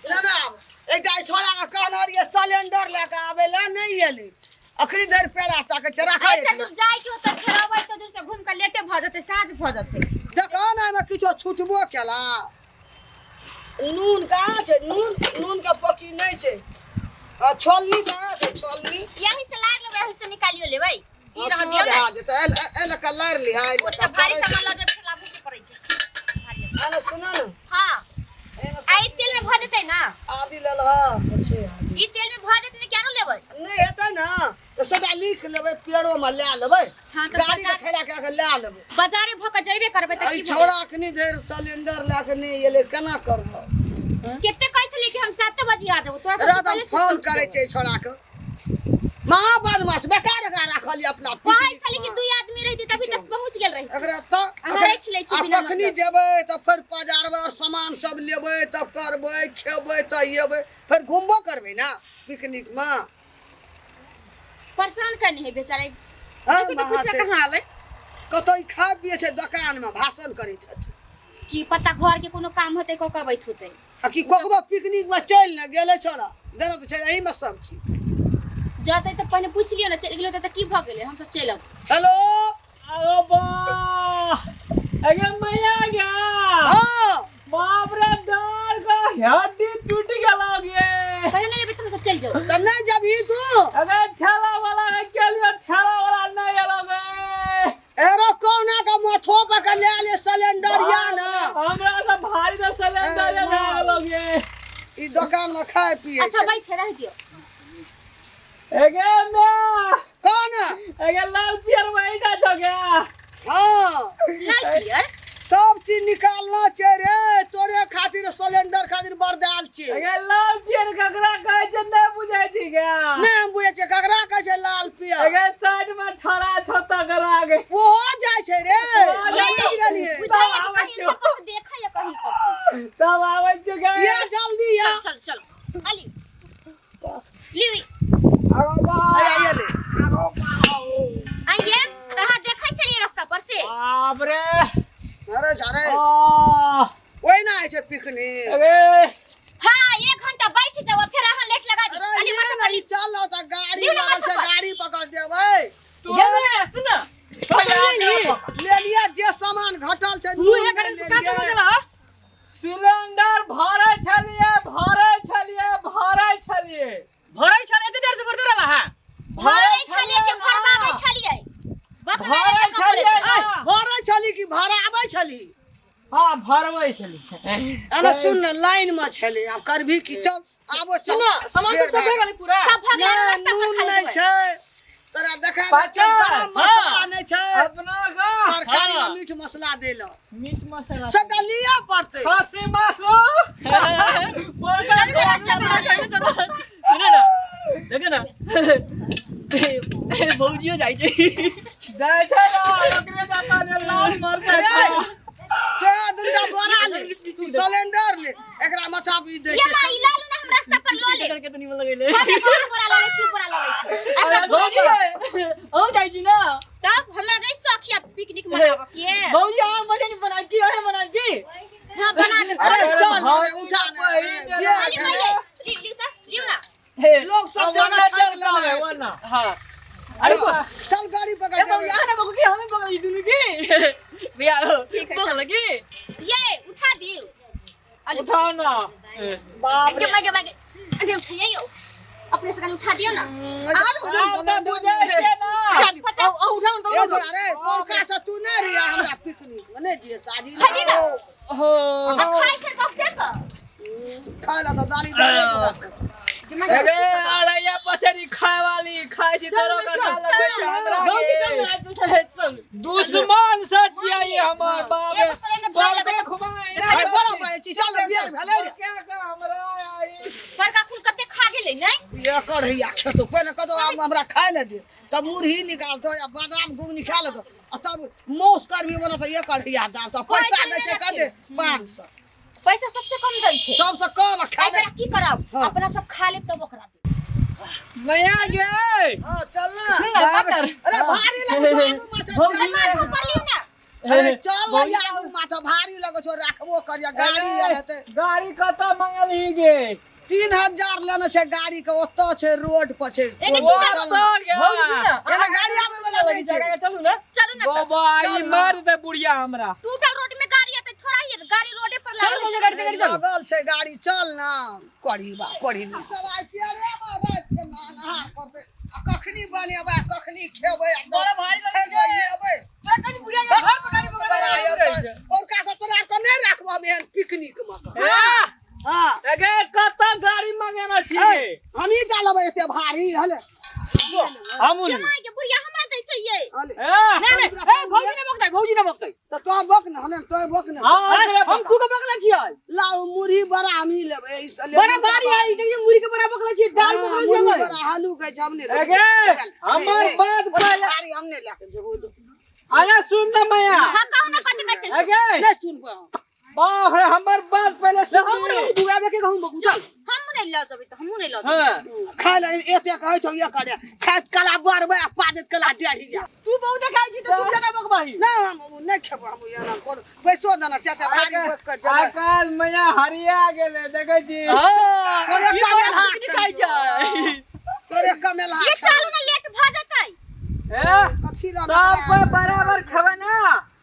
लेना एकटा छोड़ा का कहना रे सिलेंडर लेके आवेला नहीं एली अखरी देर पेड़ा तक रखा है तू जाय के ओत खेराबै तो दूर से घूम के लेटे भ जते साँझ भ जते देखो ना में किछो छुटबो केला नून कहाँ छे नून का पकी नहीं छे छोलनी कहाँ छे छोलनी यही से लार लेबै यही से निकालियो लेबै ई रह दियो ना एला कलर लिहाई ओत भारी सामान ल जे फेला भूके पड़ै छै आने सुना ना हां आई तेल में भ जते ना आदि ले ल अच्छे आदि ई तेल में भ जते ने केनो लेबै नहीं हेतै ना तो सदा लिख लेबै पेड़ो में ले लेबै गाड़ी के ठेला के ले लेबै बाजारे भ के जइबे करबै त की छोड़ा अखनी देर सिलेंडर लेके नहीं एले केना करबो केते कहै छली कि हम 7 बजे आ जाबो तोरा सबसे से पहले फोन करे छै छोड़ा के मां बदमाश बेकार एकरा राखली अपना कहै छली कि दुई आदमी रहिती तभी तक पहुंच गेल रही एकरा त अहाँ खिलै छी बिना अखनी जेबै त फिर बाजारमे और सामान सब लेबै तब करबै खेबै त येबै फिर घूमबो करबै ना पिकनिक में परेशान करनी है बेचारे हां कुछ कहां आले कतई खा पिए छै दुकान में भाषण करैत हत की पता घर के कोनो काम होते को कबैत होते आ कि कोकरो पिकनिक में चल न गेले छोड़ा देना त छै एही में सब चीज जाते तो पहले पूछ लियो ना चल गेलो त की भ गेले हम सब चलब हेलो आओ बा अगे मैया गया हां बाप रे डाल का हड्डी टूट गया गे पहले नहीं तुम सब चल जाओ त नहीं जबी तू अगे ठेला वाला के लिए ठेला वाला नहीं आलोगे एरो कोना का माथो पे के ले ले सिलेंडर या ना हमरा से भारी तो सिलेंडर में आलोगे ई दुकान में खाए पिए अच्छा भाई छे रह दियो अगे मैं कौन अगे लाल पियर वहीटा तो गया हां लाल पियर सब चीज निकालना छै रे तोरे खातिर सिलेंडर खातिर बरदाल छी अगे लाल पियर ककरा कहै छै नहीं बुझै छी क्या नहीं बुझे छै ककरा कहै छै लाल पियर अगे साइड में ठड़ा छत्ता करा गे वो जाय छै रे जल्दी गेलिए बुझाय कहीं ऊपर से देखा या कहीं पर से तब आवे छै गे ये जल्दी या चल चल अली ली आइए ले आइए कहां देखै छली रास्ता पर से बाप रे अरे जारे आ ओइ ना आइ छै पिकनिक अरे हां 1 घंटा बैठ जाओ फिर अहां लेट लगा दी अली मत अरे चल त गाड़ी वाला से गाड़ी पकड़ देबै ये में सुन ले लिया जे सामान घटल छै तू ये गाड़ी से काट चला सिलेंडर भरै छलिए भरै छले एते देर से भरते रहला हां भरै छलिए के भरबाबै छलिए भरै छलिए भरै छली कि भराबै छली हां भरबै छलिए अरे सुन न लाइन में छले अब करभी की चल आबो चल सुन सामान तो सब गेलै पूरा सब भगवान रास्ता पर खाली नहीं छै तोरा देखा दे गरम मसाला नहीं छै अपना का तरकारी में मीठ मसाला देलो मीट मसाला सब लिया पड़ते खसी मासो चल रास्ता पर चलो सुन ना देख ना भौजियो जाय छै जाय छै ना ओकरे जाता ने लाल मार जाय छै तो दुर्गा बोरा ले तू सिलेंडर ले एकरा माथा भी दे ये छै माई ला लो ना हम रास्ता पर लो ले करके तो निमन लगैले हमें बोरा लगे छी बोरा लगे छी एकरा भौजी हम जाय छी ना तब हमरा नहीं सखिया पिकनिक मनावा के भौजी हम बने बना की है बना की हां बना दे अरे चल भाई उठा भाई अली भाई लियो ना लोग सब जाना है वरना हां अरे चल गाड़ी पकड़ ए भौजी आना बको की हमें पकड़ दुनु की भैया ठीक है, चल लगी ये उठा दियो अली उठाओ ना बाप रे मगे अरे उठाइए यो अपने से उठा दियो ना उठाओ तो ए जो अरे पंखा से तू नहीं रिया हमरा पिकनिक मने जे शादी खाली ना हो अब खाई छे कब तक खा ला तो दाली दे अरे अड़ैया पसेरी खाए वाली खाए छी तोरो का लगे छै हमरा के दुश्मन सचिया हमर बाप ये मसले ने भाई लगे घुमाए भाई बड़ा भाई चल बियार भेले रे क्या का हमरा आई बड़का फूल कते खा गेले नहीं ये कढ़ैया खेतो पहले कदो हमरा खाए ले दे तब मुरही निकालतो या बादाम घुम निकाल दो तब मौस कर भी बना तो ये कढ़ैया दाम तो पैसा दे छै कदे 500 पैसा सबसे कम दै छै सबसे कम खा ले एकरा की करब अपना सब खा ले तब ओकरा दे मैया गे हां चल ना मटर अरे भारी लगे आगू माथा माथा पर ली ना अरे चल ना यार माथा भारी लगो छो राखबो करिया गाड़ी रहते गाड़ी कता मंगल ही गे 3000 लेने छे गाड़ी के ओतो छे रोड पर छे एने वो तू तो गया एने गाड़ी आवे वाला नहीं छे चलू ना चल ना बाबा ई मार दे बुढ़िया हमरा टूटल रोड में गाड़ी आते थोड़ा ही गाड़ी रोडे पर चल मुझे गाड़ी गाड़ी चल लगल छे गाड़ी चल ना कोढ़ी सब आई पियरे में रात के नहार करते आ कखनी बनेबा कखनी खेबे बड़ा भारी लगे अबे तोरा कहीं बुढ़िया के घर पर गाड़ी पकड़ और का सब तोरा को नहीं राखबो में पिकनिक में हां एगे कता गाड़ी मंगाना छी हम ही डालबे एते भारी हले हमू जमाई के बुढ़िया हमरा दे छै ये नहीं नहीं ए भौजी ने बकतै तो तो बक न हले तो बक न हम तू के बकला छियै लाओ मुरही बड़ा हम ही लेबे इसले बड़ा भारी है देखिए मुरी के बड़ा बकला छियै दाल बकला छियै मुरही बड़ा आलू के हमने एगे हमर बात पहले भारी हमने लेके जेबो आया सुन ना मैया हां कहू ना कट छै एगे नहीं सुन पा बाप रे हमर बात पहले सुन हम ने तू आबे के कहूं बकू चल हम नहीं ला जबे तो हम नहीं ला हां खा ले एते कहै छौ ये करे खात कला बरबे पादत कला डेढ़ी जा तू बहुत खाइ छी तो तू केना बकबाही ना हम नहीं खेबो हम ये ना कोन पैसो देना चाहते भारी बक के जेबे आकाल मैया हरिया गेले देखे छी हां तोरे ये कमेल बड़ा हाथ खाइ छै तोरे कमेल ये हाथ चालू ना लेट भ जतै ए कथी ला सब कोई बराबर खबे ना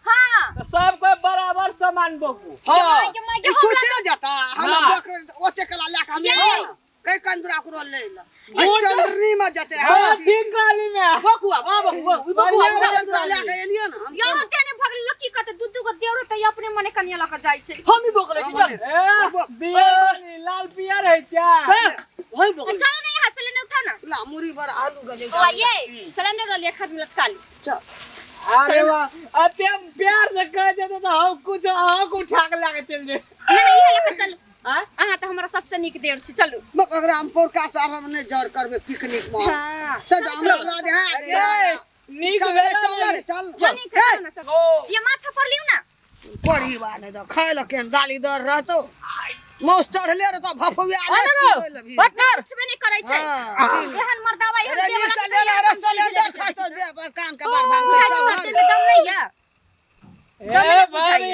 हां तो सब कोई बराबर सामान बकू हां जमाई ई के छुचे जाता हम हाँ। बक ओते कला लेके हम ये। कई कंदरा करो ले ला स्टैंडरी में जाते हां हम ठीक गाली में बकुआ बकुआ ई बकुआ कंदरा लेके एलियो ना हम यहाँ तेने भगल लकी कते दूध को देवरो त अपने मने कनिया लक जाय छै हम ही बकले छी चल ए दिया लाल पियर है क्या वही बकले चलो ना यहाँ से लेने उठा ना ला मुरी बर आलू गले ओ ये सिलेंडर ले खर में लटका ली चल अरे वाह अते प्यार से कह देते तो हम कुछ उठा के लाके चल जे नहीं नहीं ये लेकर चलो हां अहाँ त हमरा सबसे निक देर छी चलू बक अगर हम पोरका साहब हम ने जर करबे पिकनिक में हां सज हमरा लाज है दे नीक चल रे चल रे चल चल ना चलो ये माथा पर लियो ना पड़ी बाने तो खाए ल केन गाली दर रहतो मौस चढ़ले रे तो भफुआ ले पार्टनर उठबे नहीं करे छै हां एहन मर्दावा एहन अरे देवरा चले रे सिलेंडर खाए तो दे कान के बार भांग बुझाई छै दम नहीं है ए भाई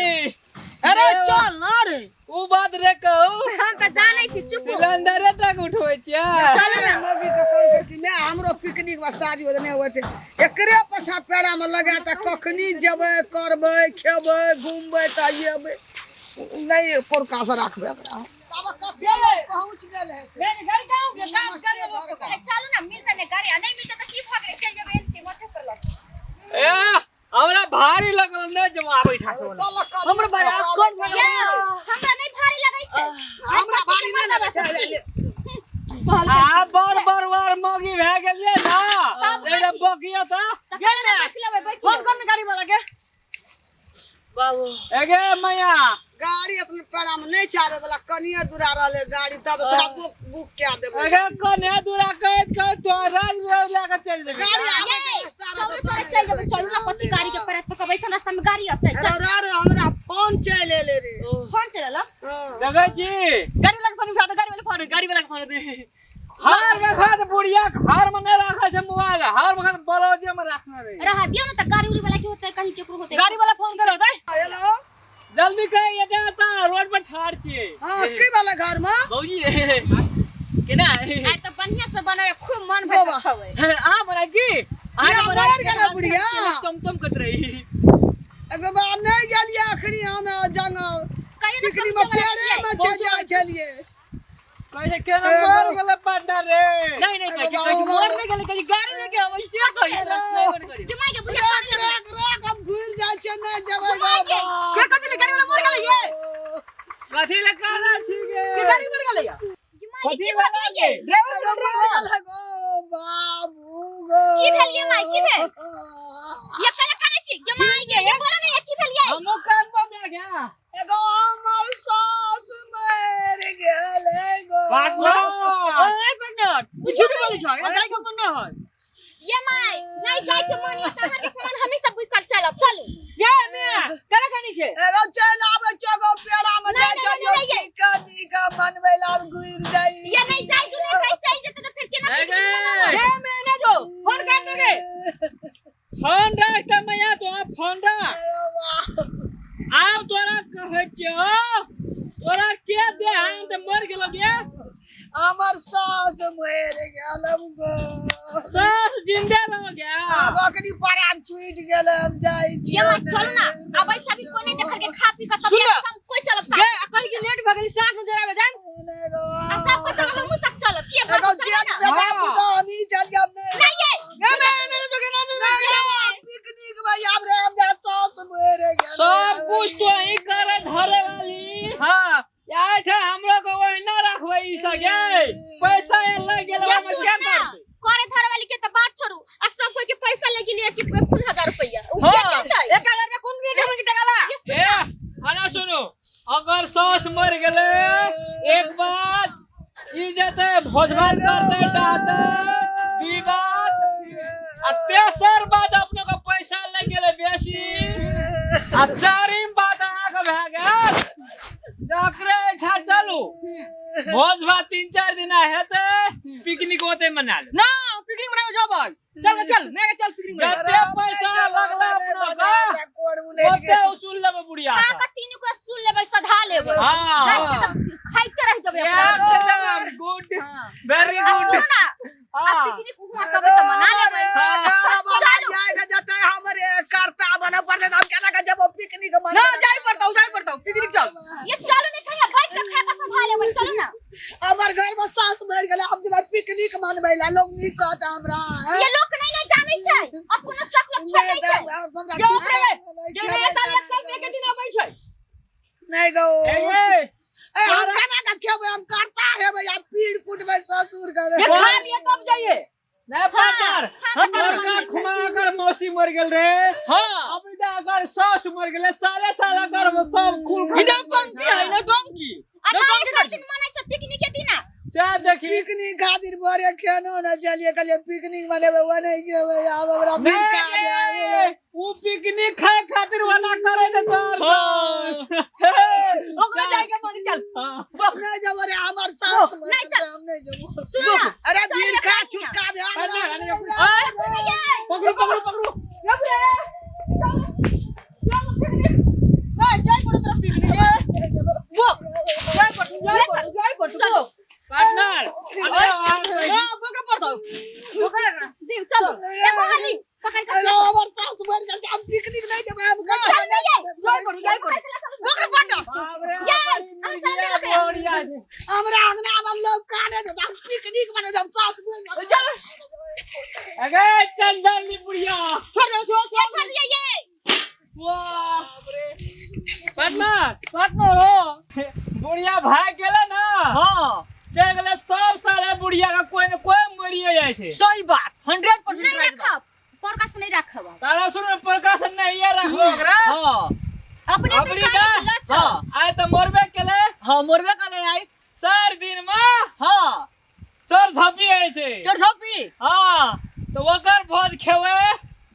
अरे चल ना रे उ बात रे कहू हम त जानै छी चुप सिलेंडर तक उठबै छियै चल रे मोगी के कहै छै कि मैं हमरो पिकनिक में शादी हो नहीं होते एकरे पछा पेड़ा में लगा त कखनी जेबै करबै खेबै घूमबै त आइबै नहीं पोरका से रखबे एकरा तब कते पहुंच गेल है गाड़ी गाँव के काम कर चलू ना मिलता ने गाड़ी नहीं मिलता त की भाग ले चल जेबे इनके माथे पर लग ए हमरा भारी लगल ने जमा बैठा के चल हमरा बड़ा कोन हमरा नहीं भारी लगै छै हमरा भारी नहीं लगे छै आ बड़ बड़वार मोगी भए गेलिए ना एटा बकिया था गेल ना बैठ लेबै बैठ फोन कर गाड़ी वाला के बाबू एगे मैया गाड़ी अपने पेड़ा में नहीं चाबे वाला कनिया दूरा रहले गाड़ी तब से बुक क्या देबे एगे कने दूरा कहत तो राज लेके चल जेबे गाड़ी आगे के रास्ता में चलो चल जेबे चलू ना पति गाड़ी के परत पकबै सन रास्ता में गाड़ी आते चल रे हमरा फोन चले ले रे फोन चला हां देखै छी गाड़ी वाला फोन उठा दे गाड़ी वाला फोन दे हार के खात बुढ़िया हार में नहीं रखा छै मोबाइल हार में ब्लाउजे में रखना रे रहा दियो ना त गाड़ी उड़ी वाला के होते कहीं केकरो होते गाड़ी वाला फोन करो दे हेलो जल्दी कह ये जाता रोड पर ठाड़ छी हां की वाला घर में भौजी केना आई त बढ़िया से बनाए खूब मन भर खावे आ बनाई की आ मार गेल बुढ़िया चमचम करत रही एगो बार नहीं गेलिए आखरी हम जंगल पिकनिक में पेड़े में चल जाय छलिए कहे केना मर गेले पार्टनर रे नहीं कहीं मोर नहीं गेले कहीं गाड़ी लेके वैसे कहीं ड्राइवर करी दिमाग के बुढ़िया हम घूर जाय छै ना जेबै बाबा के कथि ले गाड़ी वाला मोर गेले ये कथी ले कहना छी गे के गाड़ी मोर गेले या दिमाग की भाग ये ड्राइवर गो बाबू गो की भेल ये माई की भेल ये पहले करे छी ये माई ये बोला ना ये की भेल ये हमो कान पर में गया एगो हमर सास मर गेले गो पार्टनर ओए पार्टनर तू झूठ बोले छ ये गाड़ी का मन ना है ये माई नहीं जाय के मन ये तहां के सामान हमें सब बुक कर चलब चलू ये मैं करा कनी छे एगो चल आबे चगो पेड़ा में जाय छै कनी का मनवे ला गुइर जाई ये नहीं जाय तू नहीं खाई चाहिए जते तो फिर केना ये मैं ना जो फोन कर दोगे फोन रख त मैया तो फोन रख हमर सास मर गेलम गो सास जिंदा रह गया बकरी परान छूट गेल हम जाई छी ये मत चल ना अब अच्छा भी कोने देखल के खा पी के तब सुन ना। संग कोई चलब गे साथ अकल की लेट भगली साथ में जरा बजान आ सब को चल हम सब चलब के एगो बात जेठ चल बेटा हाँ। पुतो हम ही चल जाब ने नहीं ये गे मैं जो के ना पिकनिक में आब रे हम जा सास मर गेल सब कुछ तो ही करे धरे वाली हां यार था हमरो को वही ना रखबै ई सगे पैसा लग गेल ये हम सुन क्या ना करते करे धर वाली के तो बात छोड़ू आ सब कोई के पैसा लेके लिए कि 1000 रुपया उ हां के देतै 1000 में कौन दे के टकाला ये सुन ए ना आना सुनो अगर सास मर गेले एक बात ई जते भोजभात करते डाटे दुई बात आ तेसर बात अपने को पैसा लग गेले बेसी आ चारिम बात आके भ गेल जकरे इच्छा चलू भोज भात 3-4 दिन हेते पिकनिक होते मना ले ना पिकनिक मनावे जाबो चल मैं चल पिकनिक जते पैसा लगला अपना का ओते उसूल लेबे बुढ़िया खा के तीन को सुन लेबै सधा लेबै हां जाय छै त खाइते रह जबै अपना एकदम गुड वेरी आ गुड सुन ना आ हां पिकनिक हुआ सब त मना लेबै चलो जाएगा जते हमरे करता बने पड़े हम केना के जब पिकनिक ना मना जाई पड़ता पिकनिक चल ये चलो नहीं कहिया बैठ के खा के सधा लेबै चलो ना हमर घर में सास मर गेले हम जब पिकनिक मनबै ला लोग नी कहता हमरा ये लोग नहीं नहीं जाने छै अपनो सब लोग छोड़ दै छै के ऊपर के मैं साल एक साल में के दिन आबै छै नहीं गो ए हम केना के खेबै हम करता हेबै या पीड़ कुटबै ससुर ये करे खा लिए तब जाइए नहीं पार्टनर लड़का खुमा कर मौसी मर गेल रे हां अभी तो अगर सास मर गेले साले साला कर सब खुल इना टंकी है ना टंकी अरे सब दिन मनाइ छै पिकनिक के दिन से देखी पिकनिक खातिर बोरे खेनो न चलिए कहलिए पिकनिक मनेबै वो नहीं गेबै आब हमरा मिलका दे वो पिकनिक खाए खातिर वाला करे से तो ओकरा जाई के मन चल नहीं जब रे हमर सास मर नहीं चल। हम नहीं जब सुनो ना अरे वीर का छुटका दे पकड़ो पकड़ो पकड़ो पार्टनर देव चलो ए मोहनी पकड़ के अरे हमर सास मर गेल हम पिकनिक नहीं देबै हम चल नहीं यार हम साथ में बढ़िया है हमरा अंगना में लोग काने दे हम पिकनिक मने जब सास मर गेल अगे चंदन नी बुढ़िया छोड़ दिया ये वाह रे पार्टनर पार्टनर हो बुढ़िया भाग गेले ना हां चल गेले सब साले बुढ़िया का कोई न कोई मरिए जाय छै सही बात 100% नहीं राइट रखब प्रकाश नहीं रखब तारा सुन प्रकाशन नहीं ये रखो ओकरा हां अपने अपनी पे का? काहे लच हां आय त मरबे केले हां मोरबे कले आई 4 दिन में हां चर झपी आय छै चढ़पी हां तो ओकर भोज खेवे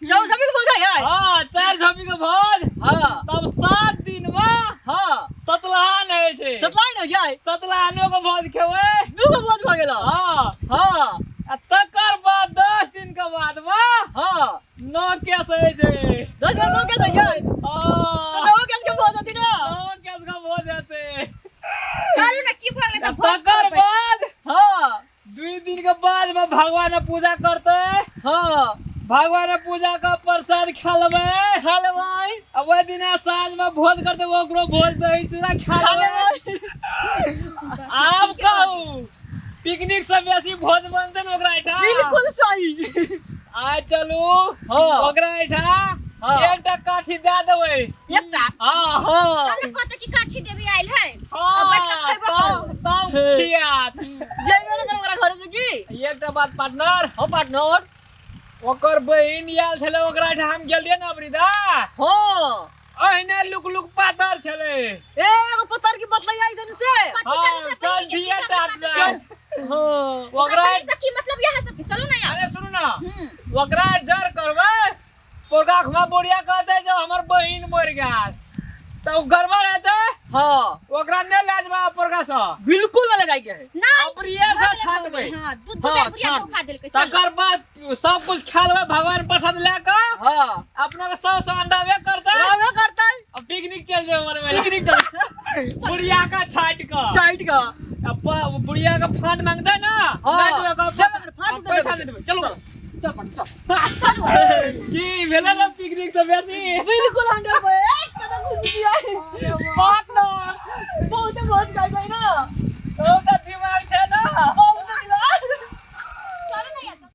जाओ सभी को बोल आई हां 4 झपी के भोज हां तब 7 दिन में हां सतलहान है छै सप्लाई न जाए सतलहानो के भोज खेवे दू को बोझ भ गेल हां हां आ तकर बाद 10 दिन के बाद में हां नौ केस है छै 10 दिन नो कैसे जाए तो हां नो कैसे के बोझ होती ना नौ केस का भोज हेते चलू ना की भगले त भोज तकर करबै बाद हां 2 दिन के बाद में भगवान पूजा करते हां भगवान पूजा का प्रसाद खा लेबै हेलो भाई अब वही दिन साँझ में भोज करते ओकरो भोज दही चूड़ा खा लेबै आब कहू पिकनिक से बेसी भोज बनते न ओकरा एठा बिल्कुल सही आ चलू हाँ। ओकरा एठा हाँ। एकटा काठी दे देबै एकटा हां हां चल कहते कि काठी देवी आइल है हां बैठ के खइबो करू तब खियात जय मेरे घर वाला घर से की एकटा बात पार्टनर हां पार्टनर ओकर बहिन आयल छले ओकरा एठा हम गेलियै न अबरीदा हां अहिने लुक लुक पातर छले ए एगो पत्थर की बतलाई आई सन से हां सब दिए टाट दे हां ओकरा से की मतलब यह सब चलो ना यार अरे सुनु ना ओकरा जर करबै पोरका खमा बोरिया कहते जो हमर बहिन मर गेल तो गड़बड़ हेते हां ओकरा ने लाजबा पोरका स बिल्कुल अलग आई है ना अबरिया से छाटबै हां दूध हाँ, में बुढ़िया छाट। धोखा देलकै चल तकर बाद सब कुछ खा लेबै भगवान प्रसाद लेके हां अपना के 100 अंडावे करते रावे करता है अब पिकनिक चल जाओ मरवे पिकनिक चल बुढ़िया का छाट के साइड का अपा वो बुढ़िया का फंड मांगता है ना हाँ। नहीं देबे का फंड फंड पैसा नहीं देबे चलो चल पट चल की भेला ना पिकनिक सब ऐसी बिल्कुल 100%